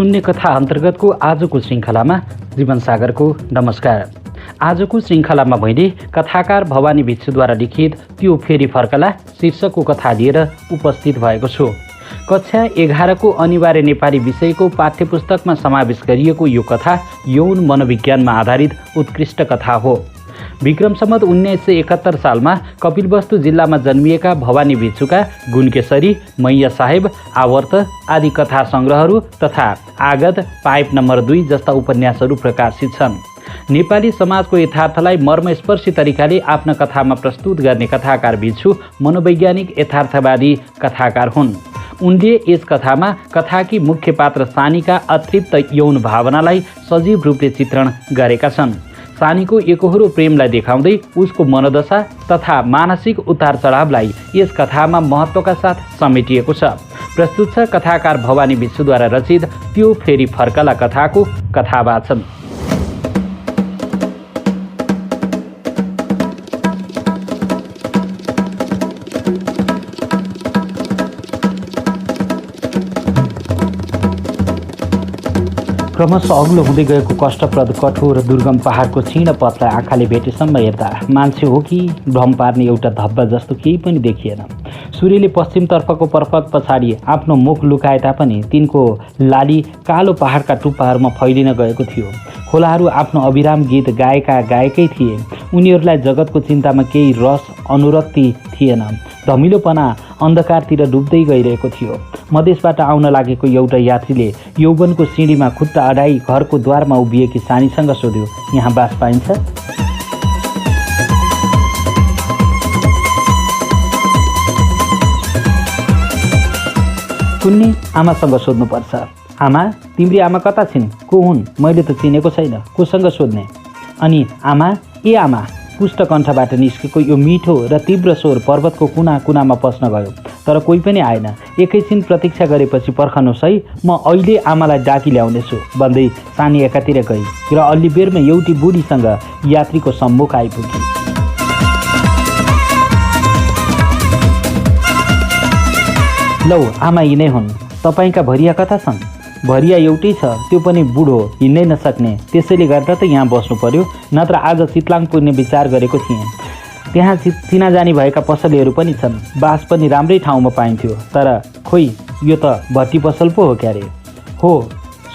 शून्य कथा अन्तर्गतको आजको श्रृङ्खलामा जीवनसागरको नमस्कार। आजको श्रृङ्खलामा मैले कथाकार भवानी भिक्षुद्वारा लिखित त्यो फेरि फर्कला शीर्षकको कथा लिएर उपस्थित भएको छु। कक्षा 11 को अनिवार्य नेपाली विषयको पाठ्यपुस्तकमा समावेश गरिएको यो कथा यौन मनोविज्ञानमा आधारित उत्कृष्ट कथा हो। विक्रम सम्वत 1971 सालमा कपिलवस्तु जिल्लामा जन्मिएका भवानी भिक्षुका गुणकेशरी, मैया साहेब, आवर्त आदि कथा सङ्ग्रहहरू तथा आगत, पाइप नम्बर 2 जस्ता उपन्यासहरू प्रकाशित छन्। नेपाली समाजको यथार्थलाई मर्मस्पर्शी तरिकाले आफ्ना कथामा प्रस्तुत गर्ने कथाकार भिक्षु मनोवैज्ञानिक यथार्थवादी कथाकार हुन्। उनले यस कथामा कथाकी मुख्य पात्र सानीका अतृप्त यौन भावनालाई सजीव रूपले चित्रण गरेका छन्। सानीको एकहोरो प्रेमलाई देखाउँदै उसको मनोदशा तथा मानसिक उतार चढावलाई यस कथामा महत्त्वका साथ समेटिएको छ। प्रस्तुत छ कथाकार भवानी भिक्षुद्वारा रचित त्यो फेरि फर्कला कथाको कथावाचन। क्रमशः अग्लो हुँदै गएको कष्टप्रद कठोर दुर्गम पहाडको क्षीण पथलाई आँखाले भेटेसम्म हेर्दा मान्छे हो कि भ्रम पार्ने एउटा धब्बा जस्तो केही पनि देखिएन। सूर्यले पश्चिमतर्फको पर्वत पछाडि आफ्नो मुख लुकाए तापनि तिनको लाली कालो पहाडका टुप्पाहरूमा फैलिन गएको थियो। खोलाहरू आफ्नो अविराम गीत गाएकै थिए। उनीहरूलाई जगतको चिन्तामा केही रस अनुरक्ति थिएन। धमिलोपना अन्धकारतिर डुब्दै गइरहेको थियो। मधेसबाट आउन लागेको एउटा यात्रीले यौवनको सिँढीमा खुट्टा अडाई घरको द्वारमा उभिएकी सानीसँग सोध्यो, यहाँ बास पाइन्छ? कुन्नी आमासँग सोध्नुपर्छ। आमा, तिम्री आमा कता छिन्? को हुन्? मैले त चिनेको छैन। कोसँग सोध्ने? अनि आमा, ए आमा, पुष्ट कण्ठबाट निस्केको यो मिठो र तीव्र स्वर पर्वतको कुना कुनामा पस्न गयो, तर कोही पनि आएन। एकैछिन प्रतीक्षा गरेपछि पर्खनुहोस् है, म अहिले आमालाई डाकी ल्याउनेछु भन्दै सानी एकातिर गई र अलि बेरमा एउटी बुढीसँग यात्रीको सम्मुख आइपुगी। लौ आमा यिनै हुन्। तपाईँका भरिया कता छन्? भरिया एउटै छ, त्यो पनि बुढो, हिँड्नै नसक्ने। त्यसैले गर्दा त यहाँ बस्नु पर्यो, नत्र आज चितलाङ पुग्ने विचार गरेको थिएँ। त्यहाँ चिनाजानी भएका पसलहरू पनि छन्, बास पनि राम्रै ठाउँमा पाइन्थ्यो। तर खोइ, यो त भट्टी पसल पो हो क्यारे? हो,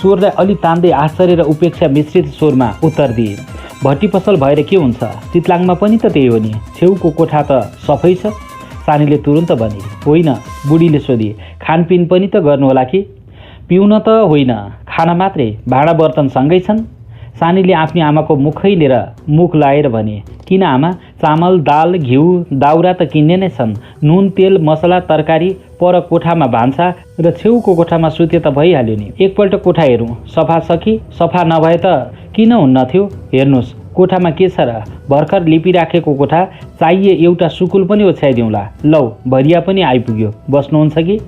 स्वरलाई अलि तान्दै आश्चर्य र उपेक्षा मिश्रित स्वरमा उत्तर दिए। भट्टी पसल भएर के हुन्छ? चितलाङमा पनि त त्यही हो नि। छेउको कोठा त सफै छ? सानीले तुरुन्त भने। होइन, बुढीले सोधी। खानपिन पनि त गर्नु होला कि? पिउन त होइन, खाना मात्रै। भाँडा बर्तन सँगै छन्? सानीले आफ्नी आमाको मुख लाएर भने। किन आमा, चामल, दाल, घिउ, दाउरा त किन्ने नै छन्। नुन, तेल, मसला, तरकारी पर कोठामा भान्सा र छेउको कोठामा सुते त भइहाल्यो नि। एकपल्ट कोठा हेरौँ, सफा छ कि? सफा नभए त किन हुन्न थियो? हेर्नुहोस्, कोठामा के छ र? भर्खर लिपिराखेको कोठा, चाहिए एउटा सुकुल पनि ओछ्याइदिउँला। लौ, भरिया पनि आइपुग्यो, बस्नुहुन्छ कि?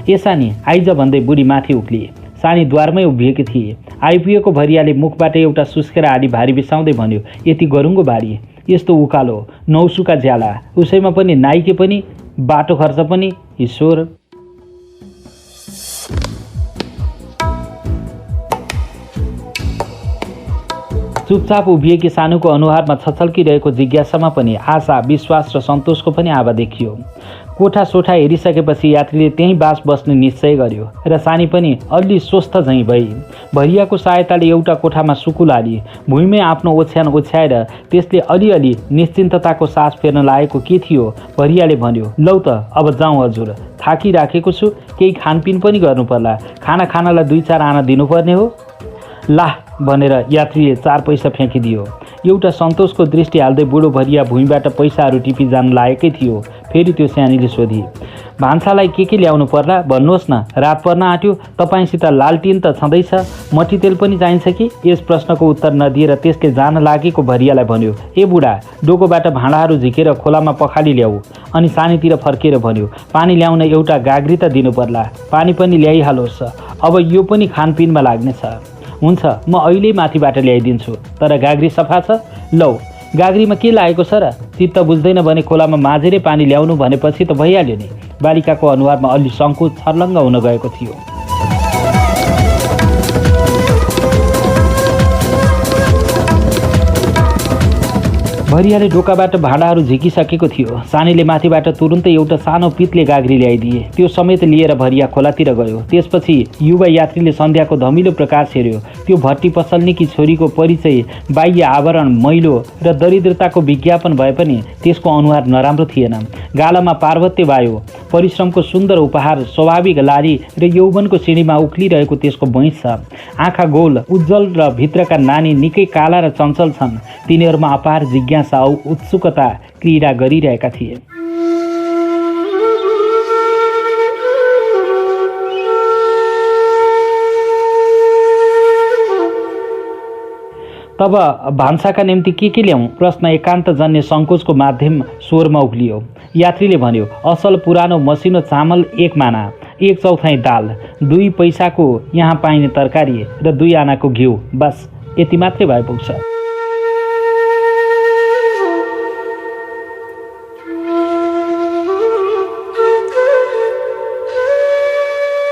ए सानी, आइज भन्दै बुढी माथि उक्लिए। सानी द्वारमै उभिएकी थिए। आइपुगेको भरियाले मुखबाट एउटा सुस्केरा आली भारी बिसाउँदै भन्यो, यति गरुङ्गो भारी, यस्तो उकालो, नौसुका ज्याला, उसैमा पनि नाइके पनि, बाटो खर्च पनि, ईश्वर। चुपचाप उभिएकी सानुको अनुहारमा छछल्किरहेको जिज्ञासामा पनि आशा, विश्वास र सन्तोषको पनि आभा देखियो। कोठा सोठा हेरिसकेपछि यात्रीले त्यहीँ बास बस्ने निश्चय गर्यो र सानी पनि अलि स्वस्थ झैँ भई। भरियाको सहायताले एउटा कोठामा सुकुल हाली। भुइँमै आफ्नो ओछ्यान ओछ्याएर त्यसले अलिअलि निश्चिन्तताको सास फेर्न लागेको के थियो? भरियाले भन्यो, लौ त अब जाउँ हजुर, थाकिराखेको छु, केही खानपिन पनि गर्नु पर्ला। खानालाई 2-4 आना दिनुपर्ने हो। लाह भनेर यात्रीले 4 पैसा फ्याँकिदियो। एउटा सन्तोषको दृष्टि हाल्दै बुढो भरिया भुइँबाट पैसाहरू टिपी जान लागेकै थियो। फेरि त्यो सानीले सोधी, भान्सालाई के ल्याउनु पर्ला भन्नुहोस् न, रात पर्न आँट्यो। तपाईँसित लालटिन त छँदैछ, मट्टी तेल पनि चाहिन्छ कि? यस प्रश्नको उत्तर नदिएर त्यसले जान लागेको भरियालाई भन्यो, ए बुढा, डोकोबाट भाँडाहरू झिकेर खोलामा पखाली ल्याऊ। अनि सानीतिर फर्केर भन्यो, पानी ल्याउन एउटा गाग्री त दिनु पर्ला। पानी पनि ल्याइहालोस्, अब यो पनि खानपिनमा लाग्नेछ। हुन्छ, म अहिले माथिबाट ल्याइदिन्छु, तर गाग्री सफा छ? लौ, गाग्रीमा के लागेको छ र? चित्त बुझ्दैन भने खोलामा माझेरै पानी ल्याउनु भनेपछि त भइहाल्यो नि। बालिकाको अनुहारमा अलि सङ्कोच छर्लङ्ग हुन गएको थियो। भरियाले ढोकाबाट भाँडाहरू झिकिसकेको थियो। सानीले माथिबाट तुरुन्तै एउटा सानो पित्ले गाग्री ल्याइदिए। त्यो समेत लिएर भरिया खोलातिर गयो। त्यसपछि युवा यात्रीले सन्ध्याको धमिलो प्रकाश हेर्यो। त्यो भट्टी पसल्नेकी छोरीको परिचय बाह्य आवरण मैलो र दरिद्रताको विज्ञापन भए पनि त्यसको अनुहार नराम्रो थिएन। गालामा पार्वत्य वायो, परिश्रमको सुन्दर उपहार, स्वाभाविक लाली र यौवनको सिँढीमा उक्लिरहेको त्यसको भैँस छ। आँखा गोल, उज्जवल र भित्रका नानी निकै काला र चञ्चल छन्। तिनीहरूमा अपार जिज्ञासा औ उत्सुकता क्रीडा गरिरहेका थिए। तब भान्साका निम्ति के ल्याउँ? प्रश्न एकान्तजन्य सङ्कोचको माध्यम स्वरमा उक्लियो। यात्रीले भन्यो, असल पुरानो मसिनो चामल 1 माना, 1/4 दाल, 2 पैसाको यहाँ पाइने तरकारी र 2 आनाको घिउ, बस यति मात्रै भए पुग्छ।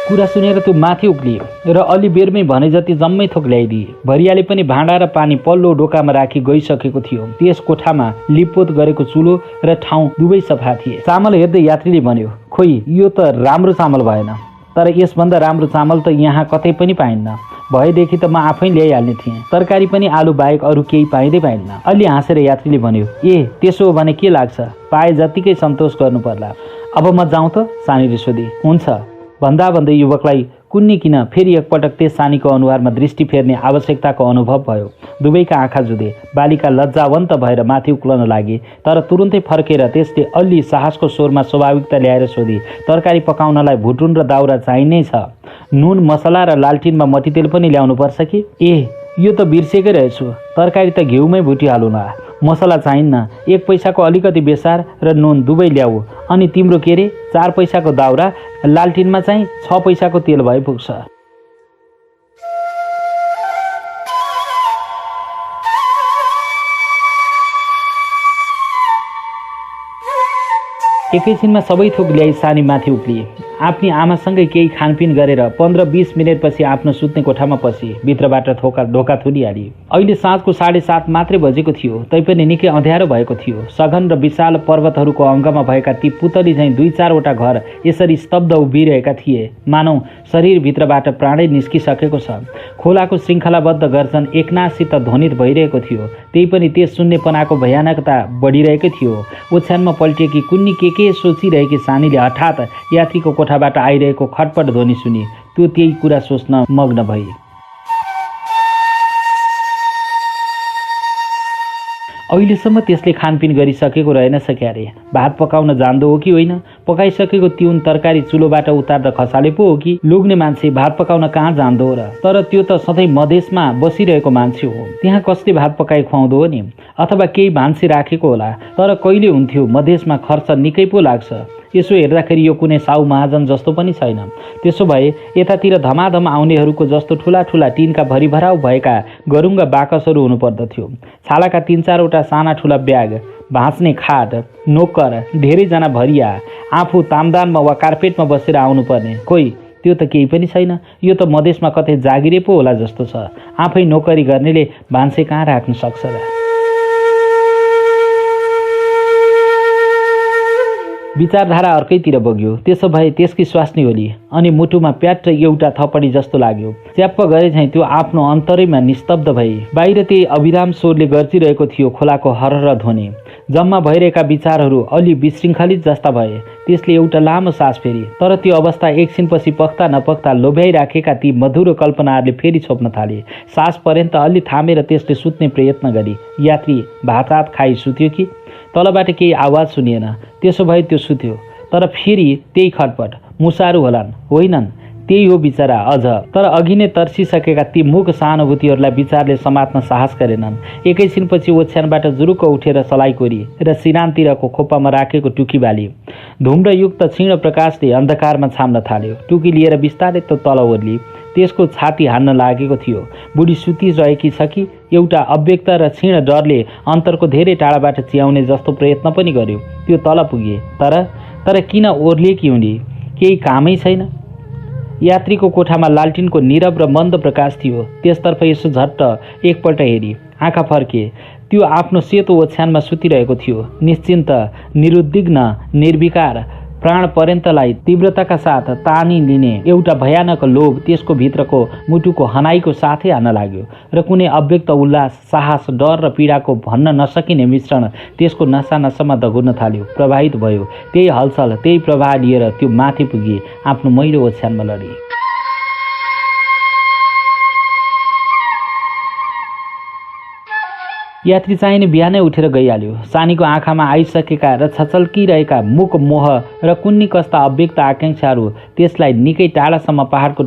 कुरा सुनेर त्यो माथि उक्लियो र अलि बेरमै भने जति जम्मै थोक ल्याइदिए। भरियाले पनि भाँडा र पानी पल्लो डोकामा राखी गइसकेको थियो। त्यस कोठामा लिपपोत गरेको चुलो र ठाउँ दुवै सफा थिए। चामल हेर्दै यात्रीले भन्यो, खोइ यो त राम्रो चामल भएन, तर यसभन्दा राम्रो चामल त यहाँ कतै पनि पाइन्न। भएदेखि त म आफै ल्याइहाल्ने थिएँ। तरकारी पनि आलु बाहेक अरू केही पाइँदैन। अलि हाँसेर यात्रीले भन्यो, ए त्यसो हो भने के लाग्छ, पाए जतिकै सन्तोष गर्नु पर्ला। अब म जाउँ त? सानीले सोधी। हुन्छ भन्दा भन्दै युवकलाई कुन्नी किन फेरि एकपटक त्यस सानीको अनुहारमा दृष्टि फेर्ने आवश्यकताको अनुभव भयो। दुवैका आँखा जुधे। बालिका लज्जावन्त भएर माथि उक्लन लागे, तर तुरुन्तै फर्केर त्यसले अलि साहसको स्वरमा स्वाभाविकता ल्याएर सोधी, तरकारी पकाउनलाई भुटुन र दाउरा चाहिने छ? नुन, मसला र लालटिनमा मट्टीतेल पनि ल्याउनु पर्छ कि? ए यो त बिर्सेकै रहेछु। तरकारी त घिउमै भुटिहालौँला। मसला चाहिन्न, 1 पैसाको अलिकति बेसार र नुन दुवै ल्याऊ। अनि तिम्रो के रे, 4 पैसाको दाउरा, लालटिनमा चाहिँ 6 पैसाको तेल भए पुग्छ। एकैछिनमा सबै थोक ल्याई सानी माथि उक्लिए। आफ्नी आमासँगै केही खानपिन गरेर 15-20 मिनटपछि आफ्नो सुत्ने कोठामा पसी भित्रबाट ढोका थुनिहाली। अहिले साँझको 7:30 मात्रै बजेको थियो, तैपनि निकै अँध्यारो भएको थियो। सघन र विशाल पर्वतहरूको अङ्गमा भएका ती पुतली झैँ 2-4वटा घर यसरी स्तब्ध उभिरहेका थिए, मानौ शरीरभित्रबाट प्राणै निस्किसकेको छ। खोलाको श्रृङ्खलाबद्ध गर्जन एकनाससित ध्वनित भइरहेको थियो। त्यही पनि त्यस शून्यपनाको भयानकता बढिरहेकै थियो। ओछ्यानमा पल्टिएकी कुन्नी के सोचिरहेकी सानीले हठात यात्रीको कोठाबाट आइरहेको खटपट ध्वनि सुनि त्यो त्यही कुरा सोच्न मग्न भई। अहिलेसम्म त्यसले खानपिन गरिसकेको रहेनछ क्यारे। भात पकाउन जान्दो हो कि होइन? पकाइसकेको तिउन तरकारी चुलोबाट उतार्दा खसाले पो हो कि? लोग्ने मान्छे भात पकाउन कहाँ जान्दो हो र? तर त्यो त सधैँ मधेसमा बसिरहेको मान्छे हो। त्यहाँ कसले भात पकाइ खुवाउँदो हो नि? अथवा केही भान्से राखेको होला। तर कहिले हुन्थ्यो, मधेसमा खर्च निकै पो लाग्छ। यसो हेर्दाखेरि यो कुनै साउ महाजन जस्तो पनि छैन। त्यसो भए यतातिर धमाधम आउनेहरूको जस्तो ठुला ठुला टिनका भरिभराउ भएका गरुङ्गा बाकसहरू हुनुपर्दथ्यो। छालाका 3-4वटा साना ठुला ब्याग, भाँच्ने खाट, नोकर, धेरैजना भरिया, आफू तामदानमा वा कार्पेटमा बसेर आउनुपर्ने। खोइ त्यो त केही पनि छैन। यो त मधेसमा कतै जागिरे पो होला जस्तो छ। आफै नोकरी गर्नेले भान्से कहाँ राख्न सक्छ र? विचारधारा अर्कैतिर बग्यो। त्यसो भए त्यसकी स्वास्नी होली। अनि मुटुमा प्याट एउटा थपडी जस्तो लाग्यो। च्याप्प गरे झैँ त्यो आफ्नो अन्तरैमा निस्तब्ध भई। बाहिर त्यही अविराम स्वरले गर्जिरहेको थियो खोलाको हरहर ध्वनि। जम्मा भइरहेका विचारहरू अलि विशृङ्खलित जस्ता भए। त्यसले एउटा लामो सास फेरी। तर त्यो अवस्था एकछिनपछि पख्ता नपख्ता लोभ्याइराखेका ती मधुरो कल्पनाहरूले फेरि छोप्न थाले। सास पर्यन्त अलि थामेर त्यसले सुत्ने प्रयत्न गरी। यात्री भात खाई सुत्यो कि? तलबाट केही आवाज सुनिएन। त्यसो भए त्यो सुत्यो। तर फेरि त्यही खटपट। मुसाहरू होलान्, होइनन्? त्यही हो बिचरा अझ। तर अघि नै तर्सिसकेका ती मुख सहानुभूतिहरूलाई विचारले समात्न साहस गरेनन्। एकैछिनपछि ओछ्यानबाट जुरुक्क उठेर सलाई कोरी र सिरानतिरको खोपामा राखेको टुकी बाली। धुम्रयुक्त क्षीण प्रकाशले अन्धकारमा छाम्न थाल्यो। टुकी लिएर बिस्तारै त तल ओर्ली। त्यसको छाती हान्न लागेको थियो। बुढी सुतिरहेकी छ कि? एउटा अव्यक्त र क्षीण डरले अन्तरको धेरै टाढाबाट च्याउने जस्तो प्रयत्न पनि गर्यो। त्यो तल पुगे। तर किन ओर्लिएकी हुने? केही कामै छैन? यात्रीको कोठामा लालटिनको नीरव र मन्द प्रकाश थियो। त्यसतर्फ यसो झट्ट एकपल्ट हेरी। आँखा फर्के। त्यो आफ्नो सेतो ओछ्यानमा सुतिरहेको थियो, निश्चिन्त, निरुद्विग्न, निर्विकार। प्राण पर्यन्तलाई तीव्रताका साथ तानी लिने एउटा भयानक लोभ त्यसको भित्रको मुटुको हनाइको साथै आन लाग्यो र कुनै अव्यक्त उल्लास, साहस, डर र पीडाको भन्न नसकिने मिश्रण त्यसको नसा नसामा दगुर्न थाल्यो, प्रभावित भयो। त्यही हलचल, त्यही प्रवाह लिएर त्यो माथि पुगी आफ्नो मैलो ओछ्यानमा लडी। यात्री चाहिने बिहानै उठेर गइहाल्यो। सानीको आँखामा आइसकेका र छचल्किरहेका मुख, मोह र कुन्नी कस्ता अव्यक्त आकाङ्क्षाहरू त्यसलाई निकै टाढासम्म पहाडको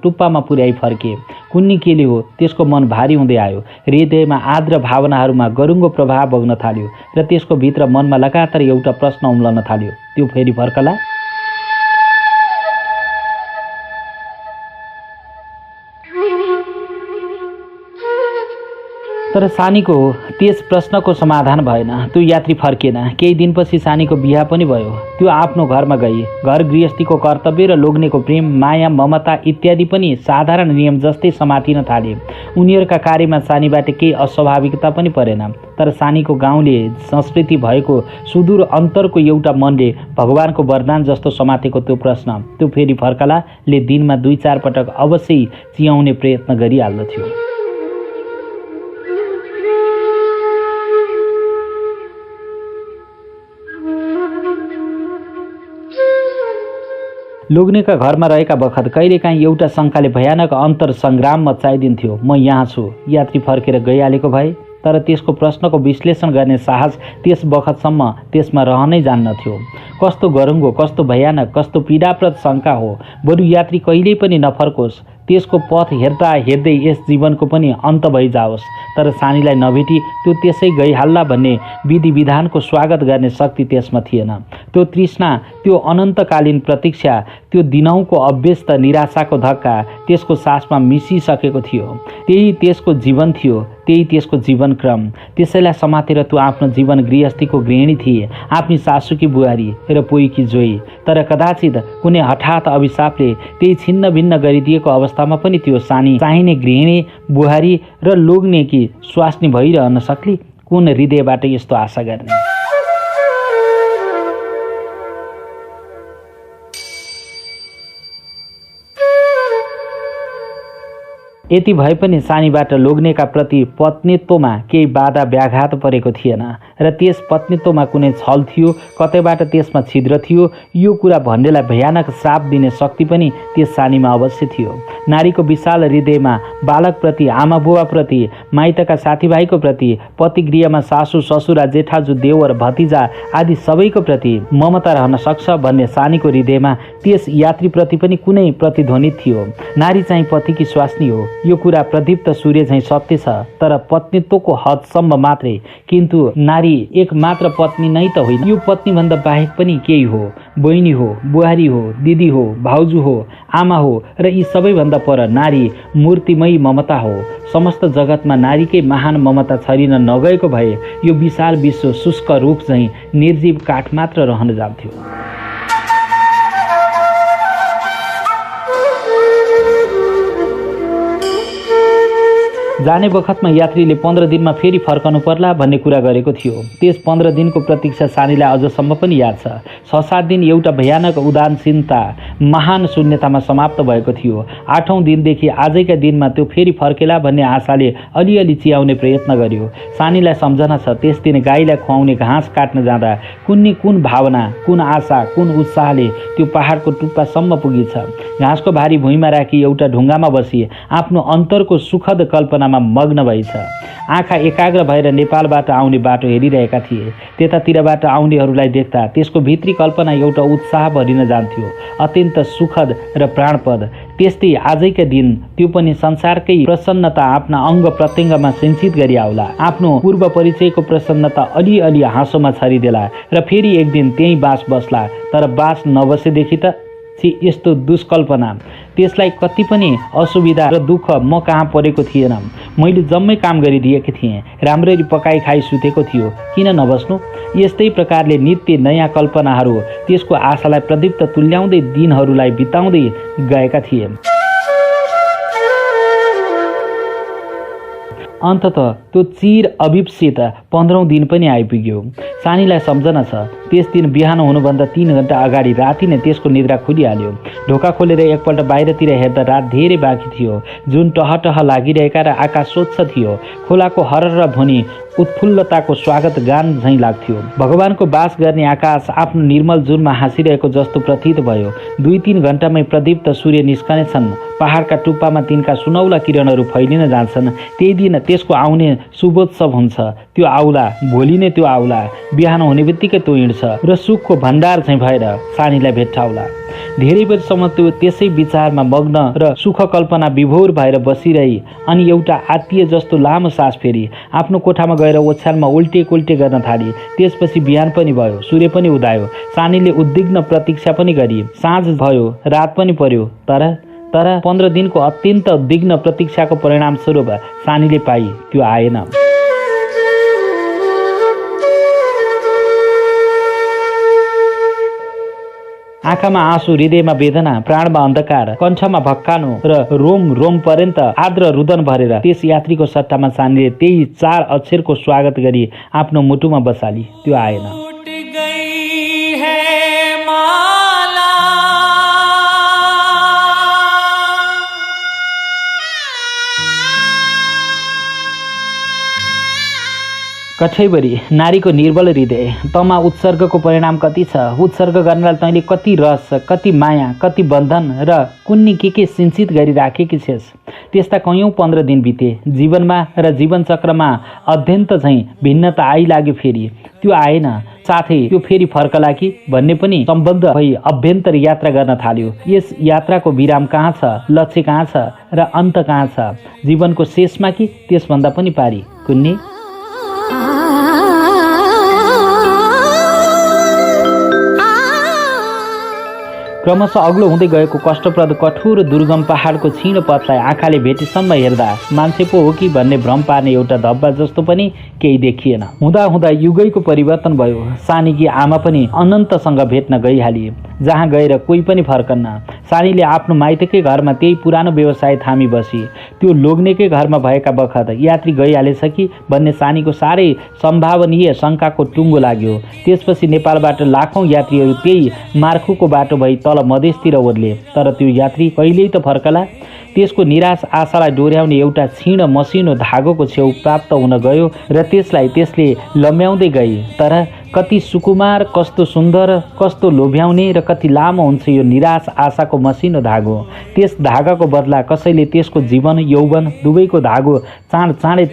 टुप्पामा पुर्याइ फर्के। कुन्नी केले हो, त्यसको मन भारी हुँदै आयो। हृदयमा आर्द्र भावनाहरूमा गरुङ्गो प्रभाव बग्न थाल्यो र त्यसको भित्र मनमा लगातार एउटा प्रश्न उम्लन थाल्यो, त्यो फेरि फर्कला? तर सानीको त्यस प्रश्नको समाधान भएन। त्यो यात्री फर्किएन। केही दिनपछि सानीको बिहा पनि भयो। त्यो आफ्नो घरमा गई। घर गृहस्थीको कर्तव्य र लोग्नेको प्रेम, माया, ममता इत्यादि पनि साधारण नियम जस्तै समातिन थाले। उनीहरूका कार्यमा सानीबाट केही अस्वाभाविकता पनि परेन। तर सानीको गाउँले संस्कृति भएको सुदूर अन्तरको एउटा मनले भगवानको वरदान जस्तो समातेको त्यो प्रश्न, त्यो फेरि फर्कला ले दिनमा 2-4 पटक अवश्य चियाउने प्रयत्न गरिहाल्दथ्यो। लोग्नेका घरमा रहेका बखत कहिलेकाहीँ एउटा शङ्काले भयानक अन्तर सङ्ग्राम मचाइदिन्थ्यो। म यहाँ छु, यात्री फर्केर गइहालेको भए? तर त्यसको प्रश्नको विश्लेषण गर्ने साहस त्यस बखतसम्म त्यसमा रहनै जान्नथ्यो। कस्तो गरुङ्गो, कस्तो भयानक, कस्तो पीडाप्रद शङ्का हो। बरु यात्री कहिल्यै पनि नफर्कोस्, त्यसको पथ हेर्दा हेर्दै यस जीवनको पनि अन्त भइजाओस्। तर सानीलाई नभेटी त्यो त्यसै गइहाल्ला भन्ने विधि विधानको स्वागत गर्ने शक्ति त्यसमा थिएन। त्यो तृष्णा, त्यो अनन्तकालीन प्रतीक्षा, त्यो दिनौँको अभ्यस्त निराशाको धक्का त्यसको सासमा मिसिसकेको थियो। त्यही त्यसको जीवन थियो, त्यही त्यसको जीवनक्रम। त्यसैलाई समातेर त्यो आफ्नो जीवन गृहस्थीको गृहिणी थिए, आफ्नी सासूकी बुहारी र पोइकी जोई। तर कदाचित कुनै हठात अभिशापले त्यही छिन्न भिन्न गरिदिएको अवस्थामा पनि त्यो सानी चाहिने गृहिणी, बुहारी र लोग्नेकी स्वास्नी भइरहन सक्ली? कुन हृदयबाट यस्तो आशा गर्ने? यति भए पनि सानीबाट लोग्नेका प्रति पत्नीत्वमा केही बाधा व्याघात परेको थिएन र त्यस पत्नीत्वमा कुनै छल थियो, कतैबाट त्यसमा छिद्र थियो। यो कुरा भन्नेलाई भयानक श्राप दिने शक्ति पनि त्यस सानीमा अवश्य थियो। नारीको विशाल हृदयमा बालकप्रति, आमा बुवाप्रति, माइतका साथीभाइको प्रति, पतिगृहमा सासू, ससुरा, जेठाजु, देवर, भतिजा आदि सबैको प्रति ममता रहन सक्छ भन्ने सानीको हृदयमा त्यस यात्रीप्रति पनि कुनै प्रतिध्वनि थियो। नारी चाहिँ पतिकी स्वास्नी हो, यो कुरा प्रदीप्त सूर्य झैँ सत्य छ, तर पत्नीत्वको हदसम्म मात्रै। किन्तु नारी एक मात्र पत्नी नै त होइन, यो पत्नीभन्दा बाहेक पनि केही हो। बहिनी हो, बुहारी हो, दिदी हो, भाउजू हो, आमा हो र यी सबैभन्दा पर नारी मूर्तिमयी ममता हो। समस्त जगतमा नारीकै महान ममता छरिन नगएको भए यो विशाल विश्व शुष्क रुख झैँ निर्जीव काठ मात्र रहन जान्थ्यो। जाने बखतमा यात्रीले 15 दिनमा फेरि फर्कनु पर्ला भन्ने कुरा गरेको थियो। त्यस 15 दिनको प्रतीक्षा सानीलाई अझसम्म पनि याद छ। 6-7 दिन एउटा भयानक उदासीनता, महान शून्यतामा समाप्त भएको थियो। 8औं दिनदेखि आजैका दिनमा त्यो फेरि फर्केला भन्ने आशाले अलिअलि चियाउने प्रयत्न गर्यो। सानीलाई सम्झना छ त्यस दिन गाईलाई खुवाउने घाँस काट्न जाँदा कुन भावना, कुन आशा, कुन उत्साहले त्यो पहाडको टुप्पासम्म पुगेछ। घाँसको भारी भुइँमा राखी एउटा ढुङ्गामा बसी आफ्नो अन्तरको सुखद कल्पना मग्न भएछ। आँखा एकाग्र भएर नेपालबाट आउने बाटो हेरिरहेका थिए। त्यतातिरबाट आउनेहरूलाई देख्दा त्यसको भित्री कल्पना एउटा उत्साह भरिन जान्थ्यो, अत्यन्त सुखद र प्राणपद। त्यस्तै आजैका दिन त्यो पनि संसारकै प्रसन्नता आफ्ना अङ्ग प्रत्यङ्गमा सिंचित गरी आउला। आफ्नो पूर्व परिचयको प्रसन्नता अलिअलि हाँसोमा छरिदेला र फेरि एक दिन त्यही बास बस्ला। तर बास नबसेदेखि त यस्तो दुष्कल्पना, त्यसलाई कति पनि असुविधा र दुःख म कहाँ परेको थिएन। मैले जम्मै काम गरिदिएकी थिएँ, राम्ररी पकाइ खाइ सुतेको थियो, किन नबस्नु? यस्तै प्रकारले नित्य नयाँ कल्पनाहरू त्यसको आशालाई प्रदीप्त तुल्याउँदै दिनहरूलाई बिताउँदै गएका थिए। अन्ततः त्यो चिर अभिप्सित 15औं दिन पनि आइपुग्यो। सानीलाई सम्झना छ त्यस दिन बिहान हुनुभन्दा 3 घण्टा अगाडि राति नै त्यसको निद्रा खुलिहाल्यो। ढोका खोलेर एकपल्ट बाहिरतिर हेर्दा रात धेरै बाँकी थियो। जुन टहटह लागिरहेका र आकाश स्वच्छ थियो। खोलाको हरर ध्वनि उत्फुल्लताको स्वागत गान झैँ लाग्थ्यो। भगवानको बास गर्ने आकाश आफ्नो निर्मल जुनमा हाँसिरहेको जस्तो प्रतीत भयो। 2-3 घण्टामै प्रदीप्त सूर्य निस्कनेछन्। पहाडका टुप्पामा तिनका सुनौला किरणहरू फैलिन जान्छन्। त्यही दिन त्यसको आउने शुभोत्सव हुन्छ। त्यो आउला, भोलि नै त्यो आउला, बिहान हुने बित्तिकै त्यो हिँड्छ र सुखको भण्डार चाहिँ भएर सानीलाई भेट्टाउला। धेरै बेरसम्म त्यो त्यसै विचारमा मग्न र सुख कल्पना विभोर भएर बसिरही अनि एउटा आत्तीय जस्तो लामो सास फेरि आफ्नो कोठामा गएर ओछ्यानमा उल्टे गर्न थाली। त्यसपछि बिहान पनि भयो, सूर्य पनि उदायो। सानीले उद्विग्न प्रतीक्षा पनि गरी। साँझ भयो, रात पनि पर्यो, तर 15 दिनको अत्यन्त उद्विग्न प्रतीक्षाको परिणामस्वरूप सानीले पाई त्यो आएन। आँखामा आँसु, हृदयमा वेदना, प्राणमा अन्धकार, कण्ठमा भक्कानो र रोम पर्यन्त आद्र रुदन भरेर त्यस यात्रीको सट्टामा सानीले त्यही 4 अक्षरको स्वागत गरी आफ्नो मुटुमा बसाली। त्यो आएन। कठैबरी नारीको निर्बल हृदय, तमा उत्सर्गको परिणाम कति छ। उत्सर्ग गर्नलाई तैँले कति रस, कति माया, कति बन्धन र कुन्नी के सिंचित गरी राखेकी छेस्। त्यस्ता कयौं 15 दिन बिते। जीवनमा र जीवनचक्रमा अत्यन्त झैँ भिन्नता आइलाग्यो। फेरि त्यो आएन, साथै त्यो फेरि फर्कला कि भन्ने पनि सम्बन्ध भई अभ्यन्तर यात्रा गर्न थाल्यो। यस यात्राको विराम कहाँ छ, लक्ष्य कहाँ छ र अन्त कहाँ छ? जीवनको शेषमा कि त्यसभन्दा पनि पारी? कुन्नी क्रमशः अग्लो हुँदै गएको कष्टप्रद कठोर दुर्गम पहाडको क्षीण पथलाई आँखाले भेटेसम्म हेर्दा मान्छे पो हो कि भन्ने भ्रम पार्ने एउटा धब्बा जस्तो पनि केही देखिएन। हुँदा युगैको परिवर्तन भयो। सानीकी आमा पनि अनन्तसँग भेट्न गइहालिए, जहाँ गएर कोही पनि फर्कन्न। सानीले आफ्नो माइतकै घरमा त्यही पुरानो व्यवसाय थामी बसी। त्यो लोग्नेकै घरमा भएका बखत यात्री गइहालेछ कि भन्ने सानीको साह्रै सम्भावनीय शङ्काको टुङ्गो लाग्यो। त्यसपछि नेपालबाट लाखौं यात्रीहरू त्यही मार्खुको बाटो भई तल मधेसतिर ओर्ले, तर त्यो यात्री कहिल्यै त फर्कला। त्यसको निराश आशालाई डोर्याउने एउटा क्षीण मसिनो धागोको छेउ प्राप्त हुन गयो र त्यसलाई त्यसले लम्ब्याउँदै गई। तर कति सुकुमार, कस्तो सुन्दर, कस्तो लोभ्याउने र कति लामो हुन्छ यो निराश आशाको मसिनो धागो। त्यस धागाको बदला कसैले त्यसको जीवन यौवन दुवैको धागो चाँडै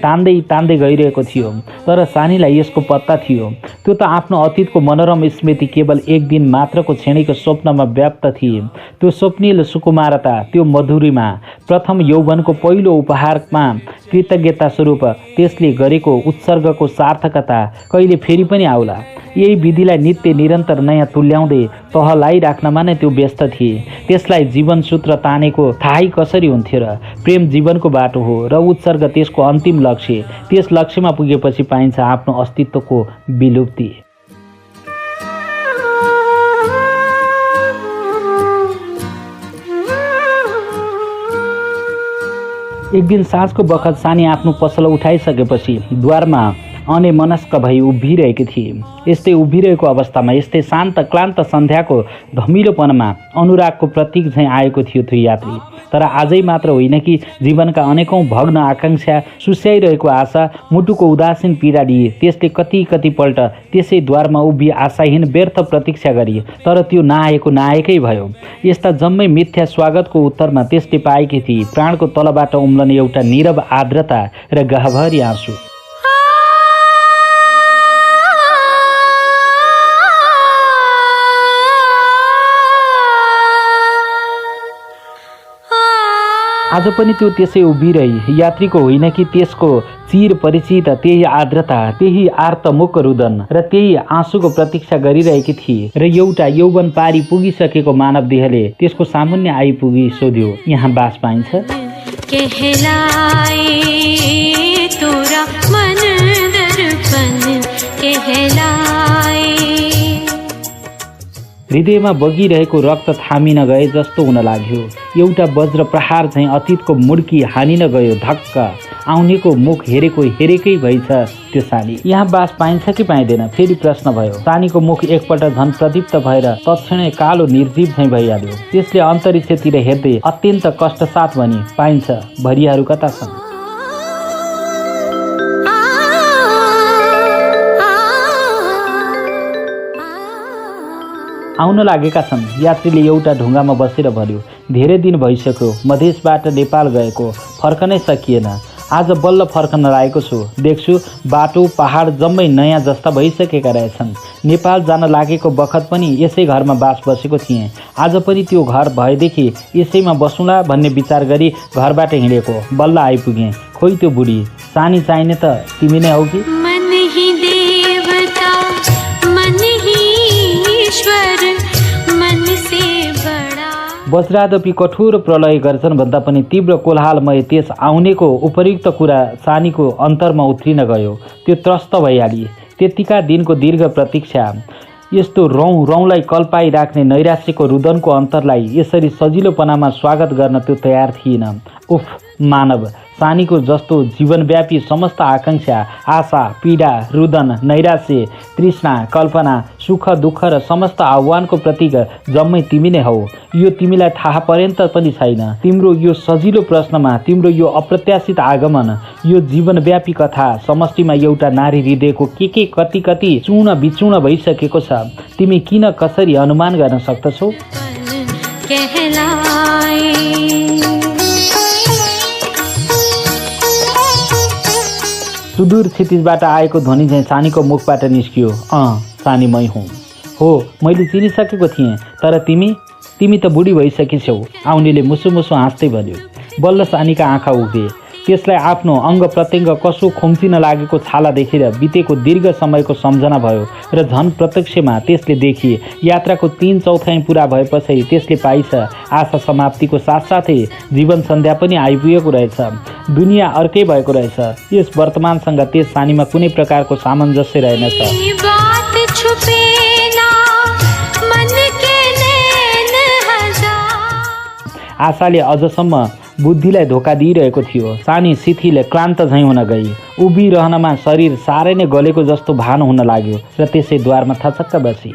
तान्दै गइरहेको थियो। तर सानीलाई यसको पत्ता थियो। त्यो त आफ्नो अतीतको मनोरम स्मृति केवल एक दिन मात्रको क्षणिक स्वप्नमा व्याप्त थिए। त्यो स्वप्निल सुकुमारता, त्यो मधुरिमा, प्रथम यौवनको पहिलो उपहारमा कृतज्ञता स्वरूप त्यसले गरेको उत्सर्गको सार्थकता कहिले फेरि पनि आउला। यही विधिलाई नित्य निरन्तर नयाँ तुल्याउँदै तह लगाइराख्नमा नै त्यो व्यस्त थिए। त्यसलाई जीवन सूत्र तानेको थाहै कसरी हुन्थ्यो र? प्रेम जीवनको बाटो हो र उत्सर्ग त्यसको अन्तिम लक्ष्य। त्यस लक्ष्यमा पुगेपछि पाइन्छ आफ्नो अस्तित्वको विलुप्ति। एक दिन साँझको बखत सानी आफ्नो पसल उठाइसकेपछि द्वारमा अनेमनस्क भई उभिरहेकी थिए। यस्तै उभिरहेको अवस्थामा, यस्तै शान्त क्लान्त सन्ध्याको धमिलोपनमा अनुरागको प्रतीक झैँ आएको थियो त्यो यात्री। तर आजै मात्र होइन कि जीवनका अनेकौं भग्न आकांक्षा, सुस्याइरहेको आशा, मुटुको उदासीन पीडा लिए त्यसले कतिपल्ट त्यसै द्वारमा उभि आशाहीन व्यर्थ प्रतीक्षा गरी, तर त्यो नआएकै भयो। यस्ता जम्मै मिथ्या स्वागतको उत्तरमा त्यसले पाएकी थिए प्राणको तलबाट उम्लने एउटा नीरव आर्द्रता र गहभरी आँसु। आज पनि त्यो त्यसै उभिरही, यात्रीको होइन कि त्यसको चिर परिचित त्यही आर्द्रता, त्यही आर्तमुख रुदन र त्यही आँसुको प्रतीक्षा गरिरहेकी थिए। र एउटा यौवन पारी पुगिसकेको मानव देहले त्यसको सामुन्य आइपुगी सोध्यो, यहाँ बास पाइन्छ? कहलाए तोरा मन दर्पण कहलाए। हृदयमा बगिरहेको रक्त थामिन गए जस्तो हुन लाग्यो। एउटा वज्र प्रहार झैँ अतीतको मुड्की हानिन गयो। धक्क आउनेको मुख हेरेकै भइछ त्यो सानी। यहाँ बास पाइन्छ कि पाइँदैन, फेरि प्रश्न भयो। सानीको मुख एकपल्ट झन् प्रदीप्त भएर तत्क्षणै कालो निर्जीव झैँ भइहाल्यो। त्यसले अन्तरिक्षतिर हेर्दै अत्यन्त कष्टसाथ भनी, पाइन्छ, भरियाहरू कता छन्? आउन लागेका छन्। यात्रीले एउटा ढुङ्गामा बसेर भन्यो। धेरै दिन भइसक्यो मधेसबाट नेपाल गएको, फर्कनै सकिएन। आज बल्ल फर्कन लागेको छु। देख्छु बाटो पहाड जम्मै नयाँ जस्ता भइसकेका रहेछन्। नेपाल जान लागेको बखत पनि यसै घरमा बास बसेको थिएँ। आज पनि त्यो घर भएदेखि यसैमा बसौँला भन्ने विचार गरी घरबाट हिँडेको। बल्ल आइपुगेँ। खोइ त्यो बुढी सानी चाहिने त तिमी नै हौ कि? वज्रादपि कठोर प्रलय गर्जन भन्दा पनि तीव्र कोलाहलमय त्यस आउनेको उपयुक्त कुरा सानीको अन्तरमा उत्रिन गयो। त्यो त्रस्त भइहाली। त्यतिका दिनको दीर्घ प्रतीक्षा, यस्तो रौँलाई कल्पाई राख्ने नैराश्यको रुदनको अन्तरलाई यसरी सजिलोपनामा स्वागत गर्न त्यो तयार थिएन। उफ, मानव सानीको जस्तो जीवनव्यापी समस्त आकाङ्क्षा, आशा, पीडा, रुदन, नैराश्य, तृष्णा, कल्पना, सुख दुःख र समस्त आह्वानको प्रतीक जम्मै तिमी नै हौ। यो तिमीलाई थाहा पर्यन्त पनि छैन। तिम्रो यो सजिलो प्रश्नमा तिम्रो यो अप्रत्याशित आगमन, यो जीवनव्यापी कथा समष्टिमा एउटा नारी हृदयको के कति चूर्ण विचूर्ण भइसकेको छ। तिमी किन कसरी अनुमान गर्न सक्दछौ? सुदूर क्षितिजबाट आएको ध्वनि चाहिँ सानीको मुखबाट निस्कियो। सानी मै हुँ। हो, मैले चिनिसकेको थिएँ, तर तिमी त बुढी भइसकेछौ। आउनेले मुसु हाँस्दै भन्यो। बल्ल सानीका आँखा उठे। त्यसलाई आफ्नो अङ्ग प्रत्यङ्ग कसो खुम्चिन लागेको छाला देखेर बितेको दीर्घ समयको सम्झना भयो र झन् प्रत्यक्षमा त्यसले देखी यात्राको 3/4 पुरा भएपछि त्यसले पाइछ आशा समाप्तिको साथसाथै जीवन सन्ध्या पनि आइपुगेको रहेछ। दुनियाँ अर्कै भएको रहेछ। यस वर्तमानसँग त्यस सानीमा कुनै प्रकारको सामञ्जस्य रहेनछ। आशाले अझसम्म बुद्धिलाई धोका दिइरहेको थियो। सानी शिथिल क्लान्त झैँ हुन गई। उभिरहनमा शरीर साह्रै नै गलेको जस्तो भान हुन लाग्यो र त्यसै द्वारमा थचक्क बसी।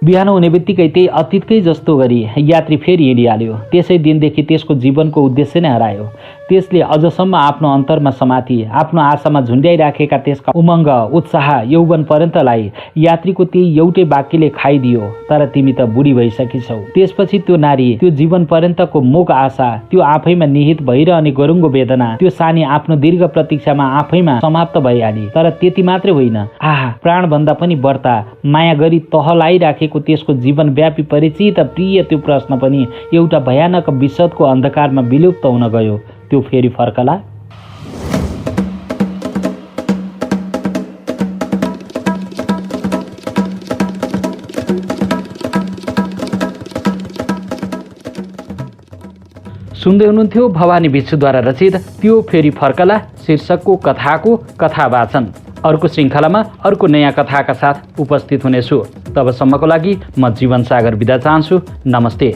बिहान हुने बित्तिकै त्यही अतीतकै जस्तो गरी यात्री फेरि हिँडिहाल्यो। त्यसै दिनदेखि त्यसको जीवनको उद्देश्य नै हरायो। त्यसले अझसम्म आफ्नो अन्तरमा समाति आफ्नो आशामा झुन्ड्याइराखेका त्यसका उमङ्ग, उत्साह, यौवन पर्यन्तलाई यात्रीको त्यही एउटै वाक्यले खाइदियो। तर तिमी त बुढी भइसकेछौ। त्यसपछि त्यो नारी, त्यो जीवन पर्यन्तको मोक आशा, त्यो आफैमा निहित भइरहने गरुङ्गो वेदना, त्यो सानी आफ्नो दीर्घ प्रतीक्षामा आफैमा समाप्त भइहाली। तर त्यति मात्रै होइन, प्राणभन्दा पनि बढ्ता माया गरी तहलाइराखेको त्यसको जीवनव्यापी परिचित प्रिय त्यो प्रश्न पनि एउटा भयानक विषदको अन्धकारमा विलुप्त हुन गयो। त्यो फेरि फर्कला? सुन्दै हुनुहुन्थ्यो भवानी भिक्षुद्वारा रचित त्यो फेरि फर्कला शीर्षकको कथाको कथा वाचन। अर्को श्रृङ्खलामा अर्को नयाँ कथाका साथ उपस्थित हुनेछु। तबसम्मको लागि म जीवन सागर बिदा चाहन्छु। नमस्ते।